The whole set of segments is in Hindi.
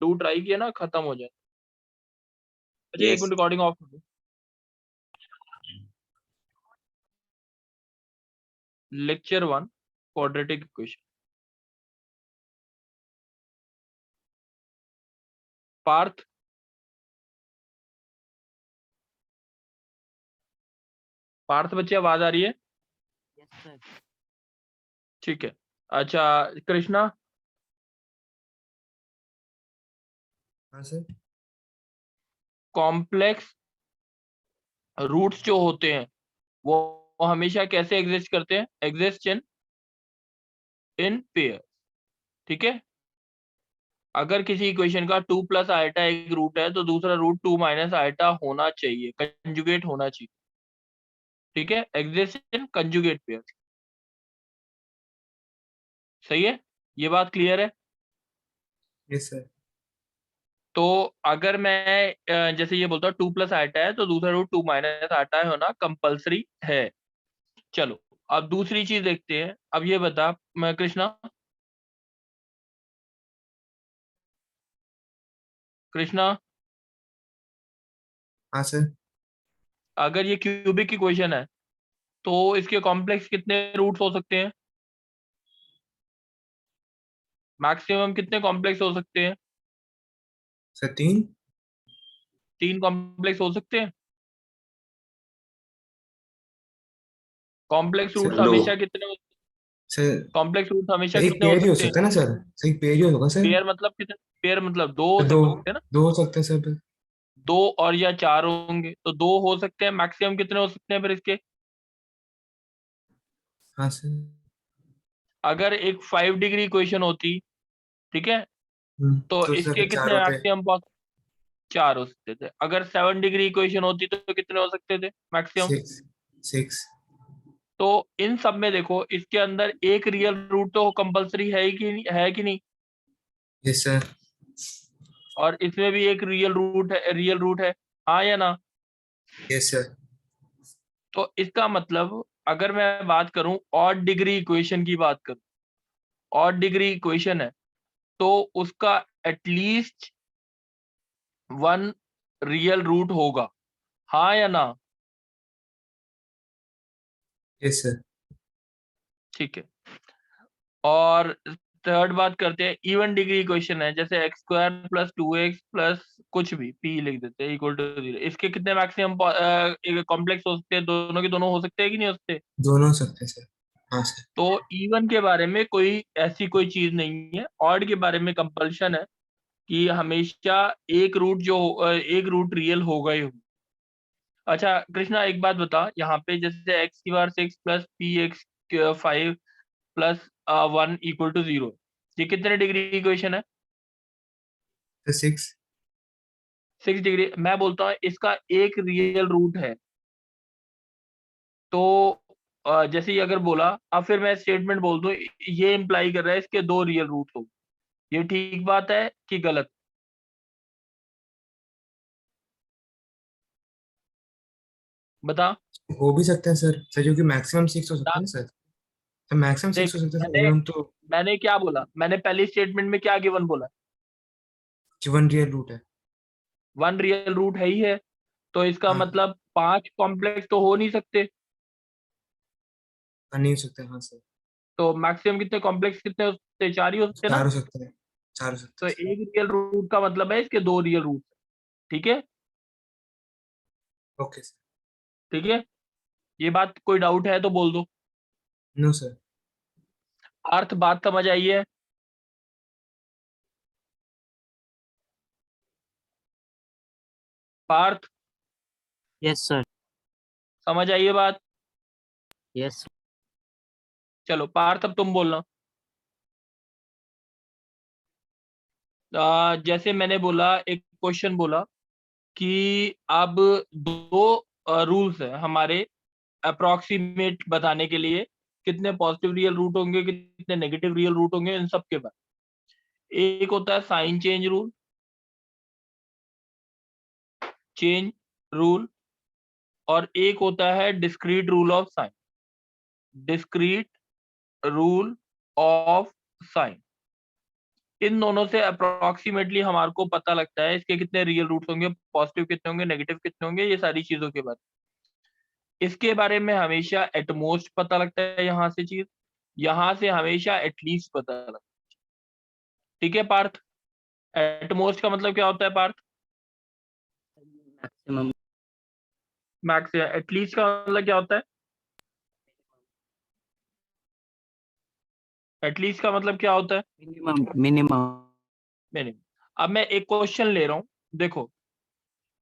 टू ट्राई किया ना खत्म हो जाए। अच्छा एक यस मिनट रिकॉर्डिंग ऑफ कर दो। Lecture 1 quadratic equation. Parth Parth बच्चे आवाज आ रही है? Yes sir. ठीक है। अच्छा कृष्णा? हाँ सर। कॉम्प्लेक्स रूट्स जो होते हैं वो हमेशा कैसे एग्जिस्ट करते हैं? Exist in pair. ठीक है। अगर किसी इक्वेशन का 2 प्लस आयटा एक रूट है तो दूसरा रूट 2 माइनस आयटा होना चाहिए, कंजुगेट होना चाहिए। ठीक है, एग्जिस्ट इन कंजुगेट पेयर। सही है, ये बात क्लियर है? Yes sir. तो अगर मैं जैसे ये बोलता हूँ 2 प्लस आयटा है तो दूसरा रूट 2 माइनस आयटा होना कंपलसरी है। चलो अब दूसरी चीज देखते हैं। अब ये बता मैं कृष्णा कृष्णा हाँ सर। अगर ये क्यूबिक इक्वेशन है तो इसके कॉम्प्लेक्स कितने रूट्स हो सकते हैं? मैक्सिमम कितने कॉम्प्लेक्स हो सकते हैं? सर 3। 3 कॉम्प्लेक्स हो सकते हैं। कॉम्प्लेक्स रूट्स सर नो हमेशा कितने सर कॉम्प्लेक्स रूट्स हमेशा एक कितने हो पेयर ही हो सकते हैं? सकता है ना सर? सर एक पेयर ही होगा सर। पेयर मतलब कितने? पेयर मतलब दो हो दो सकते हैं ना। दो हो सकते हैं सर फिर। 2 और या 4 होंगे तो 2 हो सकते हैं। मैक्सिमम कितने हो सकते हैं फिर इसके? हाँ सर। अगर एक 5 डिग्री इक्वेशन होती, ठीक है, तो तो सर इसके फिर 4 कितने होते हैं। मैक्सिमम? 4 हो सकते थे। अगर 7 डिग्री इक्वेशन होती तो कितने हो सकते थे मैक्सिमम? 6 6। तो इन सब में देखो इसके अंदर एक रियल रूट तो कंपलसरी है ही कि नहीं, है कि नहीं? Yes sir. और इसमें भी एक रियल रूट है, हाँ या ना? Yes sir. तो इसका मतलब अगर मैं बात करूं ऑड डिग्री इक्वेशन की बात करूं, ऑड डिग्री इक्वेशन है तो उसका एटलीस्ट 1 रियल रूट होगा, हाँ या ना? Yes sir. ठीक है। और थर्ड बात करते हैं, इवन डिग्री इक्वेशन है जैसे x square plus 2x plus कुछ भी p लिख देते हैं इक्वल टू 0। इसके कितने मैक्सिमम कॉम्प्लेक्स हो सकते हैं? दोनों के दोनों हो सकते हैं कि नहीं हो सकते? दोनों हो सकते हैं सर। हाँ सर। तो इवन के बारे में कोई ऐसी कोई चीज नहीं है, ऑड के बारे में कंपल्शन है कि हमेशा एक रूट रियल होगा ही होगा। अच्छा कृष्णा एक बात बता, यहाँ पे जैसे एक्स की बार 6 plus P x 5 plus 1 equal to 0, ये कितने डिग्री इक्वेशन है? सर 6। 6 डिग्री। मैं बोलता हूँ इसका एक रियल रूट है। तो जैसे ही अगर बोला, अब फिर मैं स्टेटमेंट बोल दूं ये इंप्लाई कर रहा है इसके 2 रियल रूट हो। ये ठीक बात है कि गलत? बता। हो भी सकते हैं सर। सर क्योंकि मैक्सिमम 6 हो सकता बता। है ना सर। सर मैक्सिमम 6 देख हो सकता है सर, मैंने मिनिमम तो मैंने क्या बोला, मैंने पहली स्टेटमेंट में क्या गिवन बोला? 1 रियल रूट है। 1 रियल रूट है ही है। तो इसका हाँ मतलब 5 कॉम्प्लेक्स तो हो नहीं सकते। हाँ, नहीं हो सकते। हाँ सर। तो मैक्सिमम कितने कॉम्प्लेक्स कितने हो सकते? 4 ही हो सकते ना। 4 हो सकते हैं। 4 हो सकते तो हैं एक सर। रियल रूट का मतलब है इसके 2 रियल रूट। ठीक है। Okay sir. ठीक है, ये बात कोई डाउट है तो बोल दो। No sir. अर्थ बात समझ आई है? Parth yes sir. समझ आई है बात? यस। चलो पार्थ अब तुम बोलना। जैसे मैंने बोला, एक क्वेश्चन बोला कि अब 2 रूल्स है हमारे अप्रोक्सीमेट बताने के लिए, कितने पॉजिटिव रियल रूट होंगे कितने नेगेटिव रियल रूट होंगे इन सब के बारे। एक होता है sign change rule, change rule, और एक होता है discrete rule of sign, discrete rule of sign. इन दोनों से अप्रोक्सीमेटली हमारे को पता लगता है इसके कितने रियल रूट्स होंगे, पॉजिटिव कितने होंगे, नेगेटिव कितने होंगे, ये सारी चीजों के बारे में। इसके बारे में हमेशा एटमोस्ट पता लगता है, यहाँ से चीज, यहाँ से हमेशा एटलीस्ट पता लगता है। ठीक है पार्थ, एटमोस्ट का मतलब क्या होता है पार्थ? मैक्सिमम। मैक्स। एटलीस्ट का मतलब क्या होता है? एटलीस्ट का मतलब क्या होता है? Minimum minimum. मिनिमम। अब मैं एक क्वेश्चन ले रहा हूं, देखो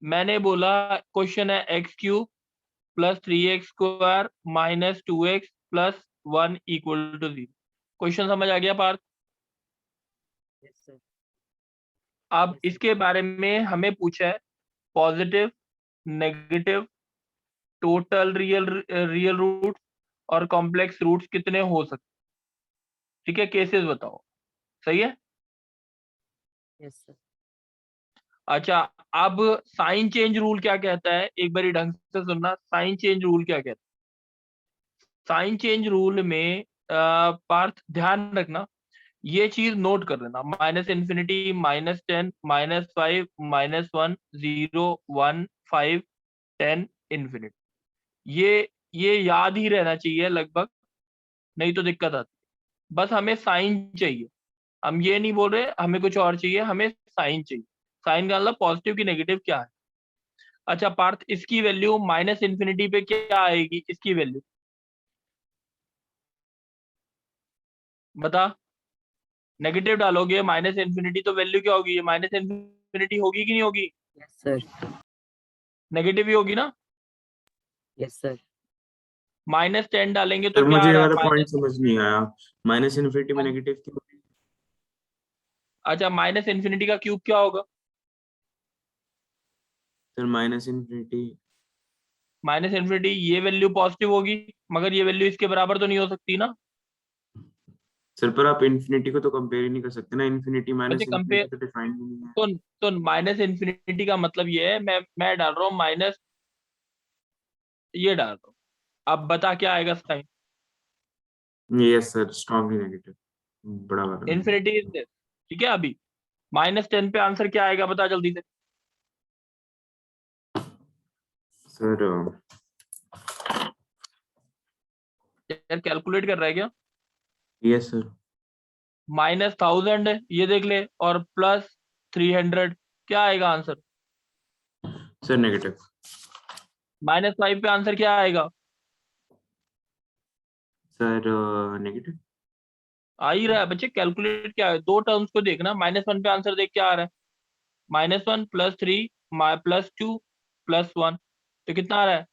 मैंने बोला क्वेश्चन है x³ plus 3x² minus 2x plus 1 equal to 0। Question समझ आ गया पार्थ? Yes sir. अब Yes, sir. इसके बारे में हमें पूछा है positive, negative, total real root और कॉम्प्लेक्स रूट्स कितने हो सकते। ठीक है, केसेस बताओ। सही है। Yes sir. अच्छा, अब साइन चेंज रूल क्या कहता है, एक बारी ढंग से सुनना। साइन चेंज रूल क्या कहता है? साइन चेंज रूल में पार्थ ध्यान रखना, ये चीज नोट कर लेना, -∞, -10, -5, -1, 0, 1, 5, 10, इन्फिनिटी। ये याद ही रहना चाहिए लगभग, नहीं तो दिक्कत आती है। बस हमें साइन चाहिए, हम ये नहीं बोल रहे हमें कुछ और चाहिए, हमें साइन चाहिए। साइन का मतलब पॉजिटिव की नेगेटिव क्या है। अच्छा पार्थ, इसकी वैल्यू -∞ पे क्या आएगी, इसकी वैल्यू बता। नेगेटिव डालोगे -∞, तो वैल्यू क्या होगी, -∞ होगी कि नहीं होगी? Yes sir. नेगेटिव ही होगी ना। Yes sir. -10 डालेंगे तो सर क्या मुझे आ ये रहा वाला है पॉइंट समझ नहीं आया, -∞ में नेगेटिव क्यों? अच्छा, -∞ का क्यूब क्या होगा? सर -∞। -∞, ये वैल्यू पॉजिटिव होगी, मगर ये वैल्यू इसके बराबर तो नहीं हो सकती ना। सर पर आप इन्फिनिटी को तो कंपेयर ही नहीं कर सकते ना, इन्फिनिटी बच्चे कंपेयर, -∞ तो डिफाइन ही नहीं है। तो -∞ का मतलब ये है, मैं डाल रहा हूँ माइनस, ये डाल रहा हूँ। अब बता क्या आएगा sign. Yes sir, strongly negative, बड़ा वाला। Infinity is this. ठीक है, अभी -10 पे आंसर क्या आएगा बता जल्दी से। सर यार कैलकुलेट कर रहा है क्या? Yes sir. -1000 है ये देख ले, और +300, क्या आएगा आंसर? Sir negative. -5 पे आंसर क्या आएगा? Sir negative. आ ही रहा है बच्चे, कैलकुलेट क्या है, दो टर्म्स को देखना। -1 पे आंसर देख क्या आ रहा है, -1 +3 +2 +1, तो कितना आ रहा है?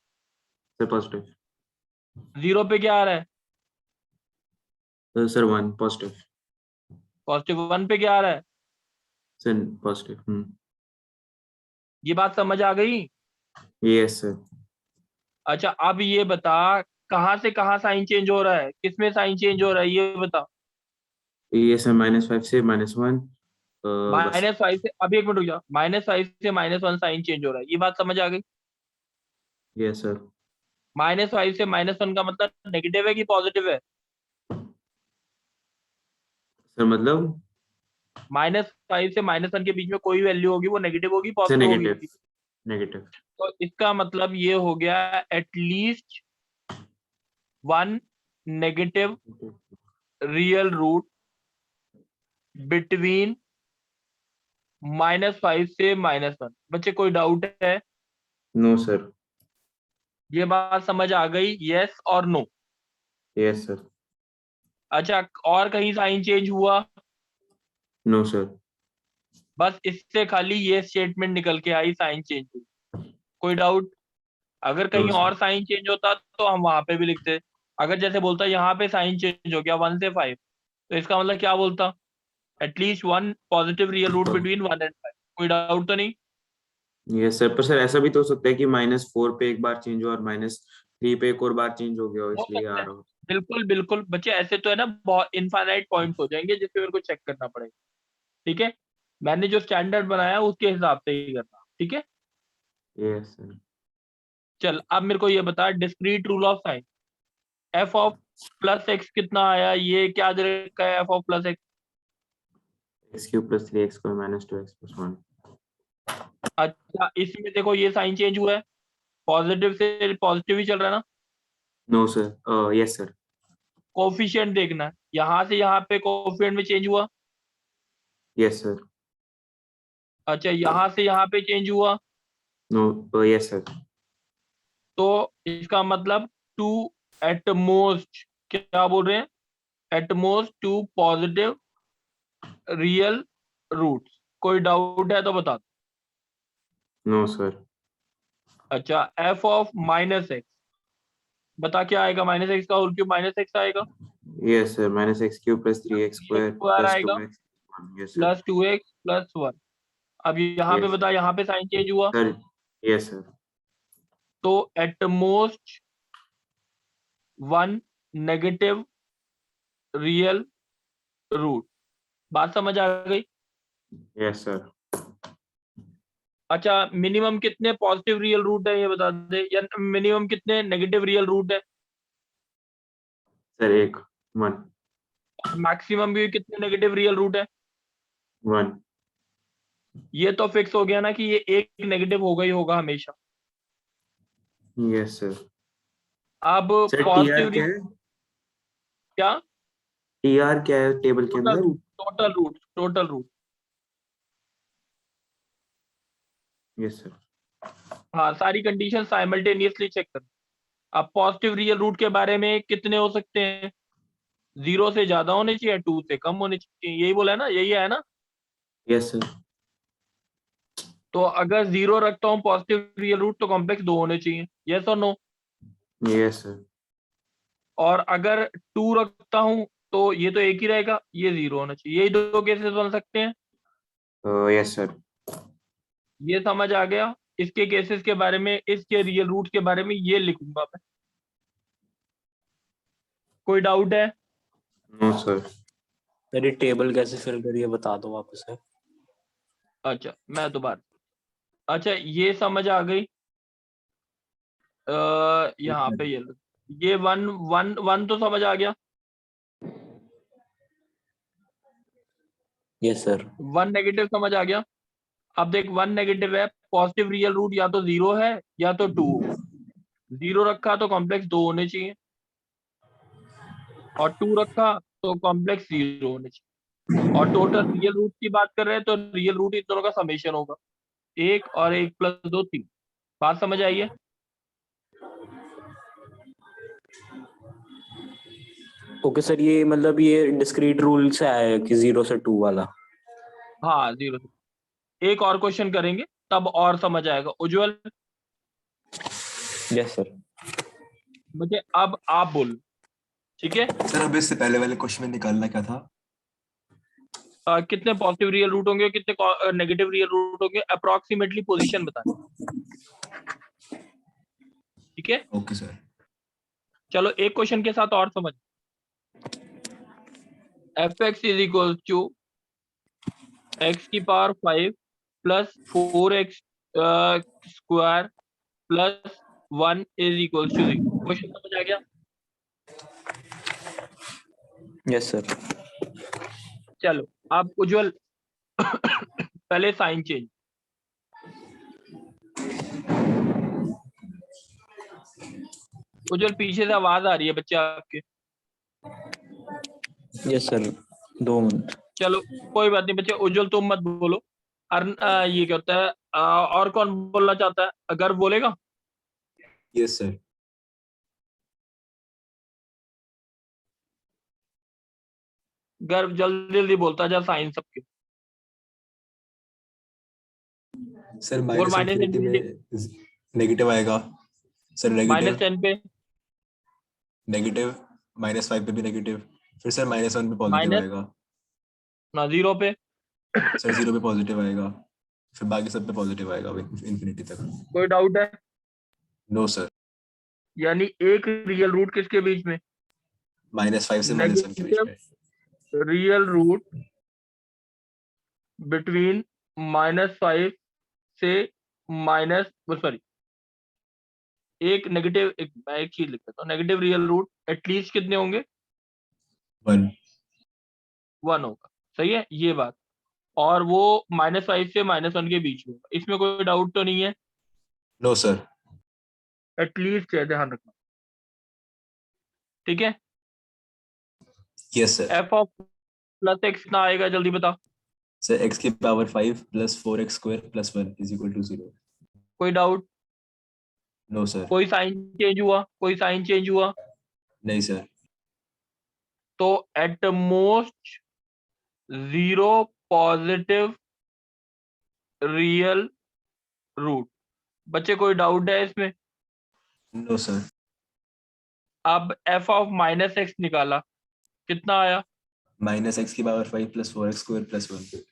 Sir positive. 0 पे क्या आ रहा है? Sir 1 positive. +1 पे क्या आ रहा है? Sir positive. ये बात समझ आ गई? Yes sir. अच्छा अब ये बता, कहाँ से कहाँ साइन चेंज हो रहा है, किसमें साइन चेंज हो रहा है ये बता। ये सर -5 से -1 बस। -5 से, अभी एक मिनट रुक जा, -5 से -1 साइन चेंज हो रहा है, ये बात समझ आ गई? Yes sir. -5 से -1 का मतलब नेगेटिव है कि पॉजिटिव है? सर मतलब -5 से -1 के बीच में कोई वैल्यू होगी वो नेगेटिव होगी, सर पॉजिटिव होगी? नेगेटिव। नेगेटिव। तो इसका मतलब ये हो गया at least 1 negative real root between -5 से -1। बच्चे कोई डाउट है? No sir. ये बात समझ आ गई, यस और नो? Yes sir. अच्छा, और कहीं साइन चेंज हुआ? No sir. बस इससे खाली ये स्टेटमेंट निकल के आई, साइन चेंज हुई। कोई डाउट? अगर नो कहीं और सर। साइन चेंज होता तो हम वहां पे भी लिखते। अगर जैसे बोलता यहाँ पे साइन चेंज हो गया 1 से 5, तो इसका मतलब क्या बोलता? At least 1 positive real root between 1 and 5। कोई डाउट तो नहीं? यस सर, पर सर ऐसा भी तो हो सकता है कि -4 पे एक बार चेंज हो और -3 पे एक और बार चेंज हो गया हो, हो इसलिए सकता आ है, रहा हो। बिल्कुल बिल्कुल बच्चे, ऐसे तो है ना बहुत इनफाइनाइट पॉइंट्स हो जाएंगे जिसपे मेरे को चेक करना पड़ेगा। ठीक है, मैंने जो स्टैंडर्ड बनाया उसके हिसाब से ही करना। ठीक है, यस सर। चल अब मेरे को ये बता, discrete rule of sign, f of +x कितना आया, ये क्या दे रखा है f of +x? X cube plus 3x square minus 2x plus 1। अच्छा इसमें देखो ये साइन चेंज हुआ है, पॉजिटिव से पॉजिटिव ही चल रहा है ना। No sir, yes sir. Coefficient देखना है, यहाँ से यहाँ पे कोफिशिएंट में चेंज हुआ। Yes sir. अच्छा यहाँ से यहाँ पे चेंज हुआ, नो, यस सर। तो इसका मतलब टू एट मोस्ट, क्या बोल रहे हैं, at most two positive real roots. कोई डाउट है तो बता दो। No sir. अच्छा एफ ऑफ माइनस एक्स, बता क्या आएगा, माइनस एक्स का होल क्यूब माइनस एक्स आएगा, yes sir, minus x cube plus 3x square square plus आएगा 2x। Yes sir. Plus 2x plus 1। अब यहाँ पे Yes, बता, यहाँ पे साइन चेंज हुआ, सर। Yes sir. तो at most one negative real root. बात समझ आ गई। Yes sir. अच्छा मिनिमम कितने पॉजिटिव रियल रूट है ये बता दे, या मिनिमम कितने नेगेटिव रियल रूट है, सर 1 मैक्सिमम भी कितने नेगेटिव रियल रूट है। 1। ये तो फिक्स हो गया ना कि ये एक नेगेटिव होगा ही होगा हमेशा। Yes sir. अब सर पॉजिटिव क्या है? क्या, टीआर क्या है टेबल के टोटल अंदर? Root, total root, total root. Yes sir. हाँ सारी कंडीशन साइमल्टेनियसली चेक कर। अब पॉजिटिव रियल रूट के बारे में कितने हो सकते हैं, 0 से ज्यादा होने चाहिए, 2 से कम होने चाहिए, यही बोला है ना, यही है ना। Yes sir. तो अगर 0 रखता हूँ पॉजिटिव रियल रूट तो कॉम्प्लेक्स 2 होने चाहिए, यस और नो। Yes sir. और अगर 2 रखता हूँ तो ये तो एक ही रहेगा, ये 0 होना चाहिए। यही दो केसेस बन सकते हैं, यस सर। ये समझ आ गया। इसके केसेस के बारे में, इसके रियल रूट के बारे में ये लिखूंगा मैं। कोई डाउट है? No sir. मेरी टेबल कैसे फिल करिए बता दो वापस से। अच्छा मैं दोबारा, अच्छा ये समझ आ गई। यहाँ पे ये 1 1 1 तो समझ आ गया। Yes sir. 1 नेगेटिव समझ आ गया। अब देख 1 नेगेटिव है, पॉजिटिव रियल रूट या तो 0 है या तो 2 होगा। 0 रखा तो कॉम्प्लेक्स 2 होने चाहिए, और 2 रखा तो कॉम्प्लेक्स 0 होने चाहिए। और टोटल रियल रूट की बात कर रहे हैं तो रियल रूट इन दोनों का समेशन होगा, 1 और 1 प्लस 2 3। बात समझ आई है? ओके सर, ये मतलब ये डिस्क्रीट रूल से आया है कि 0 से 2 वाला। हाँ 0 से। एक और क्वेश्चन करेंगे तब और समझ आएगा। उज्जवल यस सर। मुझे अब आप बोल, ठीक है। सर अब इससे पहले वाले क्वेश्चन में निकालना क्या था? कितने पॉजिटिव रियल रूट होंगे, कितने नेगेटिव रियल रूट होंगे, अप्रोक्सीमेटली पोजीशन बताना, ठीक है। Okay sir. चलो एक क्वेश्चन के साथ और समझ। F x is equal to x की power 5 plus 4x square plus 1 is equal to 0। Question समझ आ गया? Yes sir. चलो अब उज्जवल पहले साइन चेंज। उज्जवल पीछे से आवाज आ रही है बच्चे आपके। Yes sir, 2 minute. चलो कोई बात नहीं बच्चे, उज्जवल तुम मत बोलो। ये क्या होता है, और कौन बोलना चाहता है, गर्व बोलेगा? Yes sir. गर्व जल्दी जल्दी बोलता जा साइन सबके। सर और माइनस माइनस इन्फिनिटी में नेगेटिव आएगा। सर नेगेटिव, -10 पे, नेगेटिव -5 पे भी नेगेटिव, फिर सर -1 पे पॉजिटिव माइनस आएगा, ना 0 पे। सर 0 पे पॉजिटिव आएगा, फिर बाकी सब पे पॉजिटिव आएगा इन्फिनिटी तक। कोई डाउट है? No sir. यानी एक रियल रूट किसके बीच में, -5 से -1 के बीच नेगेटिव में। रियल रूट बिटवीन -5 से माइनस, सॉरी एक नेगेटिव, मैं एक चीज लिख देता हूँ, नेगेटिव रियल रूट एटलीस्ट कितने होंगे, 1। 1 होगा। सही है ये बात। और वो -5 से -1 के बीच में, इसमें कोई डाउट तो नहीं है? No, sir. एटलीस्ट है, ध्यान रखना, ठीक है? Yes, sir. F of plus x कितना आएगा, जल्दी बता। Sir, x की power 5 plus 4x square plus 1 is equal to 0. कोई डाउट? No, sir. कोई साइन चेंज हुआ? कोई साइन चेंज हुआ? नहीं, sir. तो at most 0 positive real root. बच्चे कोई डाउट है इसमें? No, sir. अब एफ ऑफ -x निकाला, कितना आया? Minus x की power 5 plus 4x square plus 1.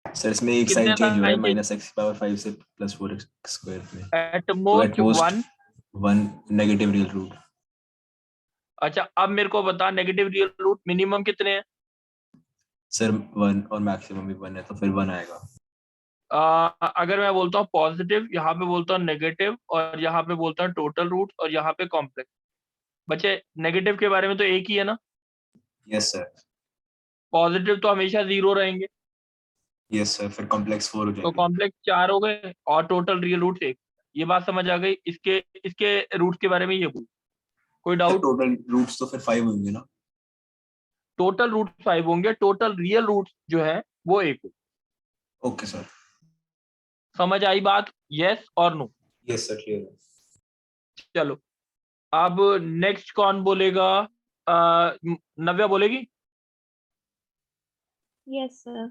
Sir इसमें एक कितने साइन चेंज हुआ है sign change? माइनस एक्स की पावर 5 से प्लस 4x स्क्वायर में, एट तो most at most 1। 1 negative real root. अच्छा, अब मेरे को बता नेगेटिव रियल रूट मिनिमम कितने हैं? सर 1 और मैक्सिमम भी 1 है, तो फिर 1 आएगा। अगर मैं बोलता हूँ पॉजिटिव, यहाँ पे बोलता हूँ नेगेटिव, और यहाँ पे बोलता हूँ टोटल रूट, और यहाँ पे कॉम्प्लेक्स। बच्चे नेगेटिव के बारे में तो एक ही है ना? Yes sir. पॉजिटिव तो हमेशा 0 रहेंगे, यस सर, फिर कॉम्प्लेक्स 4 हो तो जाएंगे। कॉम्प्लेक्स 4 हो गए, और टोटल रियल रूट 1। ये बात समझ आ गई? इसके इसके रूट के बारे में ये बोल, कोई डाउट? टोटल रूट्स तो फिर 5 होंगे ना? टोटल रूट 5 होंगे, टोटल रियल रूट जो है वो 1 होगा। Okay sir. समझ आई बात? यस और नो? यस सर, क्लियर है। चलो, अब नेक्स्ट कौन बोलेगा? नव्या बोलेगी? Yes, sir.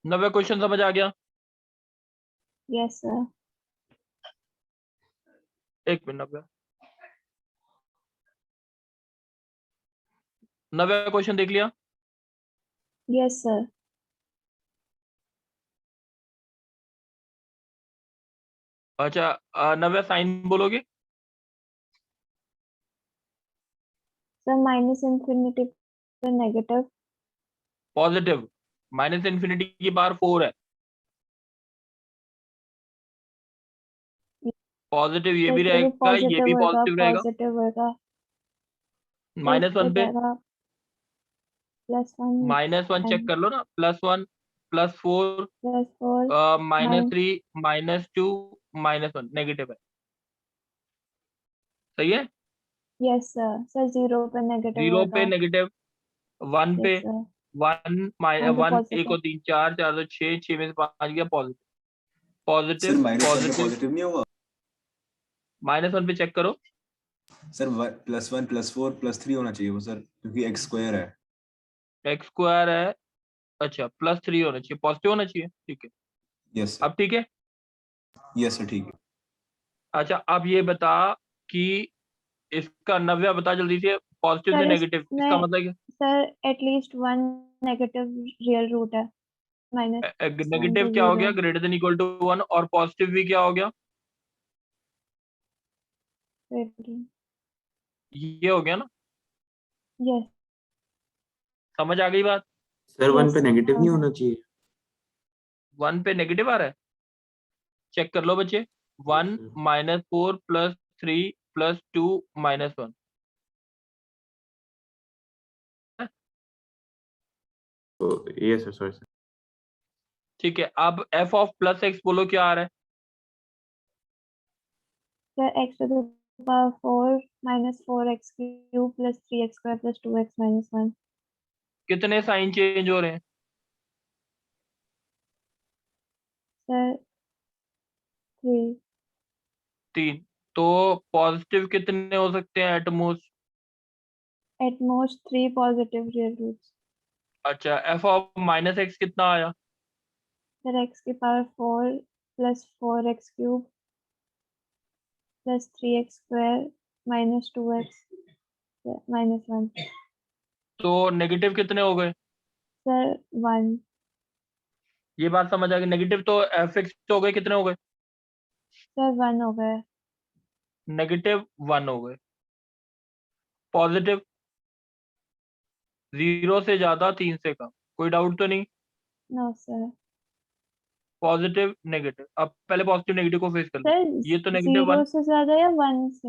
नव्या क्वेश्चन समझ आ गया? Yes, sir. एक मिनट नव्या, नव्या क्वेश्चन देख लिया? Yes, sir. अच्छा, नव्या साइन बोलोगे? Sir, minus infinity to negative. Positive -∞ की पावर 4 है, पॉजिटिव ये तो भी इसमें भी रहेगा, ये भी पॉजिटिव रहेगा। पॉजिटिव होगा। -1 पे, +1 -1 चेक कर लो ना, +1 +4 +4 -3 -2 -1 नेगेटिव है, सही है? Yes sir. सर 0 पे नेगेटिव 0 पे होगा। नेगेटिव, 1 पे यस सर। 1 1 पे 1 1 पॉजिटिव। और 3 4 4 तो 6 6 में से 5 गया पॉजिटिव, सर पॉजिटिव माइनस 1 पे पॉजिटिव। पॉजिटिव नहीं होगा? -1 पे चेक करो, सर +1 +4 +3 होना चाहिए वो सर, क्योंकि x स्क्वायर है। x स्क्वायर है। अच्छा, +3 होना चाहिए, पॉजिटिव होना चाहिए, ठीक है। Yes sir. अब ठीक है? यस सर, ठीक है। अच्छा, अब ये बता कि इसका नव्या बता जल्दी से, पॉजिटिव से सर नेगेटिव इसका मतलब क्या? Sir at least 1 negative real root है। -1 नेगेटिव to क्या हो 0। गया? ग्रेटर देन इक्वल टू 1, और पॉजिटिव भी क्या हो गया? ये हो गया ना? यस। समझ आ गई बात? सर 1 पे Yes, नेगेटिव नहीं हाँ। होना चाहिए? 1 पे नेगेटिव आ रहा है, चेक कर लो बच्चे। 1 -4 +3 +2 -1, तो ये सर, सॉरी सर। ठीक है। अब f ऑफ +x बोलो क्या आ रहा है? Sir x to the power 4 -4x cube plus 3x square plus 2x minus 1। कितने साइन चेंज हो रहे हैं? सर 3। 3। तो पॉजिटिव कितने हो सकते हैं at most? At most 3 positive real roots। अच्छा, f ऑफ -x कितना आया? सर x की power 4 plus 4x cube plus 3x square minus 2x minus 1। तो नेगेटिव कितने हो गए? सर 1। ये बात समझ आ गई? नेगेटिव तो fx हो गए, कितने हो गए? सर 1 हो गया। -1 हो गए। पॉजिटिव 0 से ज्यादा 3 से कम, कोई डाउट तो नहीं? No sir. Positive negative. अब पहले पॉजिटिव नेगेटिव को फेस कर लो। सर ये तो नेगेटिव 0 वन, से ज्यादा या 1 से?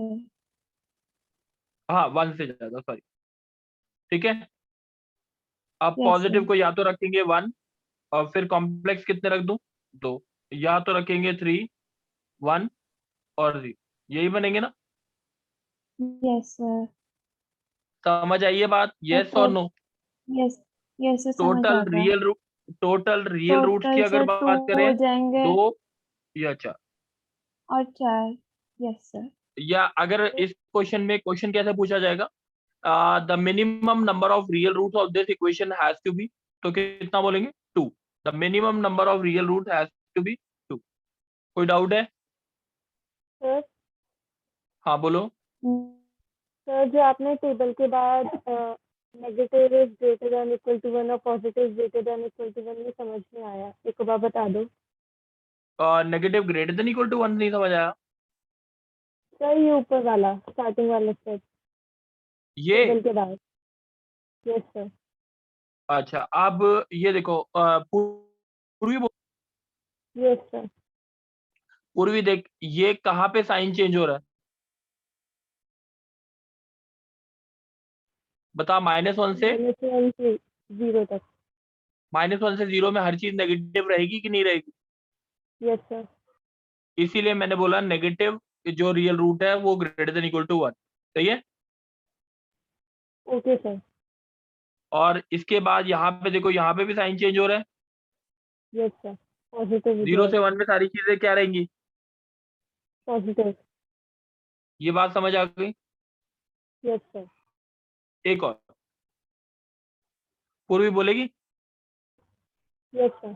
हाँ 1 से ज्यादा, सॉरी, ठीक है। अब Yes, पॉजिटिव sir. को या तो रखेंगे 1, और फिर कॉम्प्लेक्स कितने रख दूं, 2, या तो रखेंगे 3, 1 और 0, यही बनेंगे ना। Yes, sir. समझ आई ये बात, यस और नो। Yes, yes sir, समझ आ गया। टोटल रियल रूट्स की टोटल अगर सर 2 बात हो करें, जाएंगे 2 या 4। और 4। Yes sir. या अगर इस क्वेश्चन में क्वेश्चन कैसे पूछा जाएगा, the minimum number of real roots of this equation has to be, तो कितना बोलेंगे, 2। The minimum number of real root has to be 2। कोई डाउट है? सर हाँ बोलो। सर जो आपने टेबल के बाद negative is greater than equal to 1 और positive is greater than equal to 1, ये समझ नहीं आया, एक बार बता दो। Negative greater than equal to 1 नहीं समझ आया? सर ये ऊपर वाला स्टार्टिंग वाला स्टेप ये टेबल के बाद। Yes sir. अच्छा, अब ये देखो, पूर्वी यस सर। पूर्वी देख, ये कहाँ पे साइन चेंज हो रहा है, बता। -1 से -1 से 0 तक। -1 से 0 में हर चीज नेगेटिव रहेगी कि नहीं रहेगी? Yes sir. इसीलिए मैंने बोला नेगेटिव जो रियल रूट है वो ग्रेटर देन इक्वल टू 1, सही है। Okay sir. और इसके बाद यहाँ पे देखो, यहाँ पे भी साइन चेंज हो रहा है। Yes sir. पॉजिटिव 0 से 1 में सारी चीजें क्या रहेंगी, पॉजिटिव। ये बात समझ आ गई। Yes sir. एक और पूर्वी बोलेगी। Yes sir.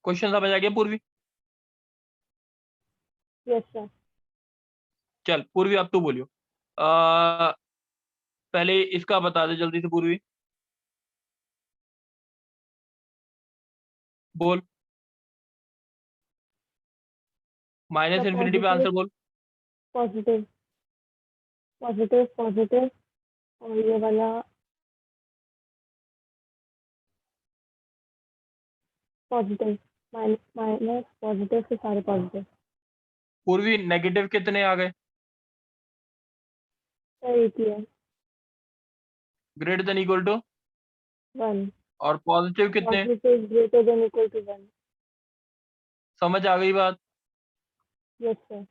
क्वेश्चन समझ आ गया पूर्वी? Yes sir. चल पूर्वी, अब तू बोलियो। पहले इसका बता दे जल्दी से पूर्वी, बोल। माइनस इन्फिनिटी पे आंसर बोल। पॉजिटिव पॉजिटिव पॉजिटिव और ये वाला पॉजिटिव, माइनस माइनस पॉजिटिव से सारे पॉजिटिव। पूर्वी नेगेटिव कितने आ गए, एक ही है, ग्रेटर देन इक्वल टू, 1। और पॉजिटिव कितने, positive greater than equal to 1। समझ आ गई बात। Yes sir.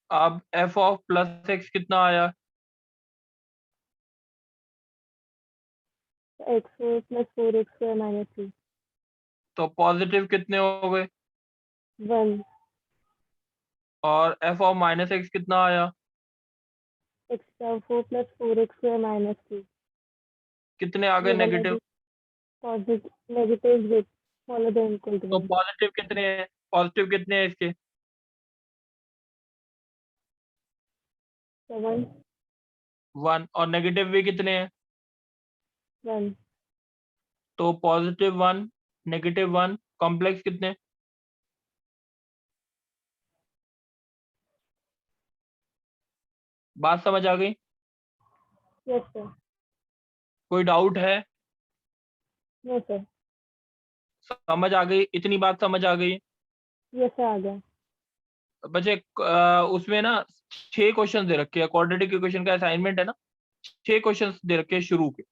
अब f ऑफ प्लस एक्स कितना आया, x4 + 4x² - 3। तो पॉजिटिव कितने हो गए, 1। और f ऑफ माइनस एक्स कितना आया, x4 + 4x² - 3। कितने आ गए ये वाला नेगेटिव, भी positive negative great smaller than equal to तो 1। पॉजिटिव कितने हैं, पॉजिटिव कितने हैं इसके, 7। 1, और नेगेटिव भी कितने हैं, 1। तो पॉजिटिव 1 नेगेटिव 1, कॉम्प्लेक्स कितने, बात समझ आ गई? Yes sir. कोई डाउट है? No sir. समझ आ गई, इतनी बात समझ आ गई। यस सर, आ गया। बच्चे उसमें ना 6 क्वेश्चन दे रखे हैं, क्वाड्रेटिक इक्वेशन का असाइनमेंट है ना, 6 क्वेश्चन दे रखे हैं शुरू के,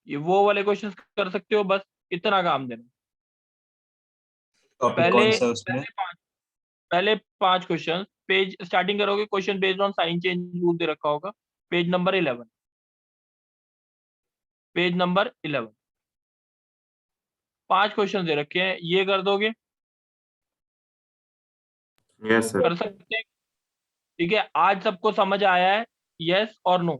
ये वो वाले क्वेश्चन कर सकते हो, बस इतना काम देना। टॉपिक पहले कौन सा है उसमें? पहले 5 क्वेश्चन, पेज स्टार्टिंग करोगे, question based on sign change rule दे रखा होगा, page number 11, page number 11, 5 question दे रखे हैं, ये कर दोगे, यस सर। कर सकते हैं, ठीक है। आज सबको समझ आया है, यस और नो?